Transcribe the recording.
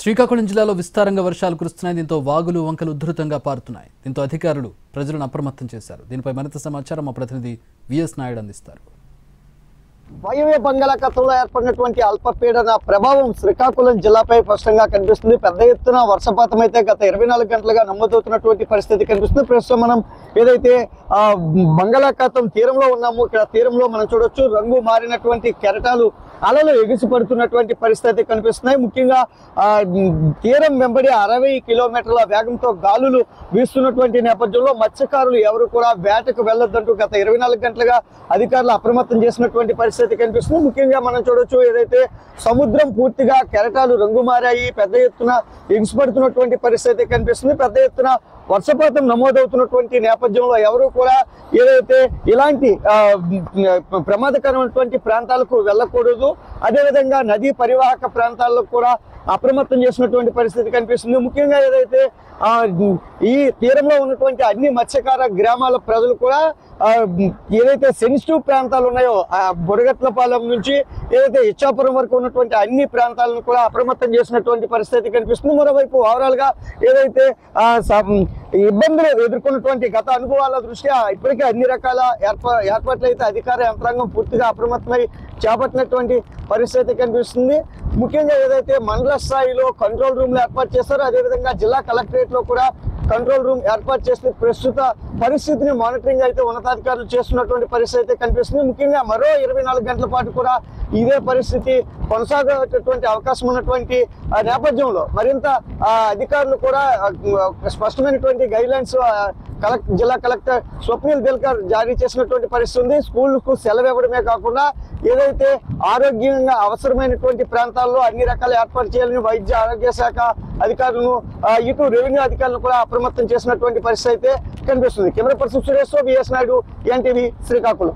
శ్రీకాకుళం జిల్లాలో విస్తారంగా వర్షాలు కురుస్తున్నాయి. దీంతో వాగులు వంకలు ఉధృతంగా పారుతున్నాయి. దీంతో అధికారులు ప్రజలను అప్రమత్తం చేశారు. దీనిపై మరింత సమాచారం మా ప్రతినిధి విఎస్ నాయుడు అందిస్తారు. వాయువ్య బంగాళాఖాతంలో ఏర్పడినటువంటి అల్పపీడన ప్రభావం శ్రీకాకుళం జిల్లాపై స్పష్టంగా కనిపిస్తుంది. పెద్ద ఎత్తున వర్షపాతం అయితే గత 24 గంటలుగా నమోదవుతున్నటువంటి పరిస్థితి కనిపిస్తుంది. ప్రస్తుతం మనం ఏదైతే బంగాళాఖాతం తీరంలో ఉన్నామో ఇక్కడ తీరంలో మనం చూడొచ్చు రంగు మారినటువంటి కెరటాలు అలలు ఎగిసిపడుతున్నటువంటి పరిస్థితి కనిపిస్తున్నాయి. ముఖ్యంగా తీరం వెంబడి 60 కిలోమీటర్ల వేగంతో గాలులు వీస్తున్నటువంటి నేపథ్యంలో మత్స్యకారులు ఎవరు కూడా వేటకు వెళ్ళొద్దంటూ గత 24 గంటలుగా అధికారులు అప్రమత్తం చేసినటువంటి పరిస్థితి కనిపిస్తుంది. ముఖ్యంగా మనం చూడొచ్చు ఏదైతే సముద్రం పూర్తిగా కెరటాలు రంగు మారాయి, పెద్ద ఎత్తున ఎగిసిపడుతున్నటువంటి పరిస్థితి కనిపిస్తుంది. పెద్ద ఎత్తున వర్షపాతం నమోదవుతున్నటువంటి నేపథ్యంలో ఎవరు కూడా ఏదైతే ఇలాంటి ప్రమాదకరమైనటువంటి ప్రాంతాలకు వెళ్ళకూడదు. అదేవిధంగా నదీ పరివాహక ప్రాంతాల్లో కూడా అప్రమత్తం చేసినటువంటి పరిస్థితి కనిపిస్తుంది. ముఖ్యంగా ఏదైతే ఈ తీరంలో ఉన్నటువంటి అన్ని మత్స్యకార గ్రామాల ప్రజలు కూడా ఏదైతే సెన్సిటివ్ ప్రాంతాలు ఉన్నాయో బొడగట్లపాలెం నుంచి ఏదైతే ఇచ్చాపురం వరకు ఉన్నటువంటి అన్ని ప్రాంతాలను కూడా అప్రమత్తం చేసినటువంటి పరిస్థితి కనిపిస్తుంది. మరోవైపు ఓవరాల్ గా ఏదైతే ఇబ్బందులు ఎదుర్కొన్నటువంటి గత అనుభవాల దృష్ట్యా ఇప్పటికే అన్ని రకాల ఏర్పాట్లు అయితే అధికార యంత్రాంగం పూర్తిగా అప్రమత్తమై చేపట్టినటువంటి పరిస్థితి కనిపిస్తుంది. ముఖ్యంగా ఏదైతే మండల స్థాయిలో కంట్రోల్ రూమ్లు ఏర్పాటు చేస్తారో అదేవిధంగా జిల్లా కలెక్టరేట్ లో కూడా కంట్రోల్ రూమ్ ఏర్పాటు చేసి ప్రస్తుత పరిస్థితిని మానిటరింగ్ అయితే ఉన్నతాధికారులు చేస్తున్నటువంటి పరిస్థితి కనిపిస్తుంది. ముఖ్యంగా మరో 24 గంటల పాటు కూడా ఇదే పరిస్థితి కొనసాగేటటువంటి అవకాశం ఉన్నటువంటి నేపథ్యంలో మరింత అధికారులు కూడా స్పష్టమైనటువంటి గైడ్ లైన్స్ జిల్లా కలెక్టర్ స్వప్నిల్ బెల్కర్ జారీ చేసినటువంటి పరిస్థితి ఉంది. స్కూళ్లకు సెలవు ఇవ్వడమే కాకుండా ఏదైతే ఆరోగ్యంగా అవసరమైనటువంటి ప్రాంతాల్లో అన్ని రకాల ఏర్పాటు చేయాలని వైద్య ఆరోగ్య శాఖ అధికారులను ఇటు రెవెన్యూ అధికారులను కూడా అప్రమత్తం చేసినటువంటి పరిస్థితి అయితే కనిపిస్తుంది. Camera person Suresh, VS Naidu, NTV, Srikakulam.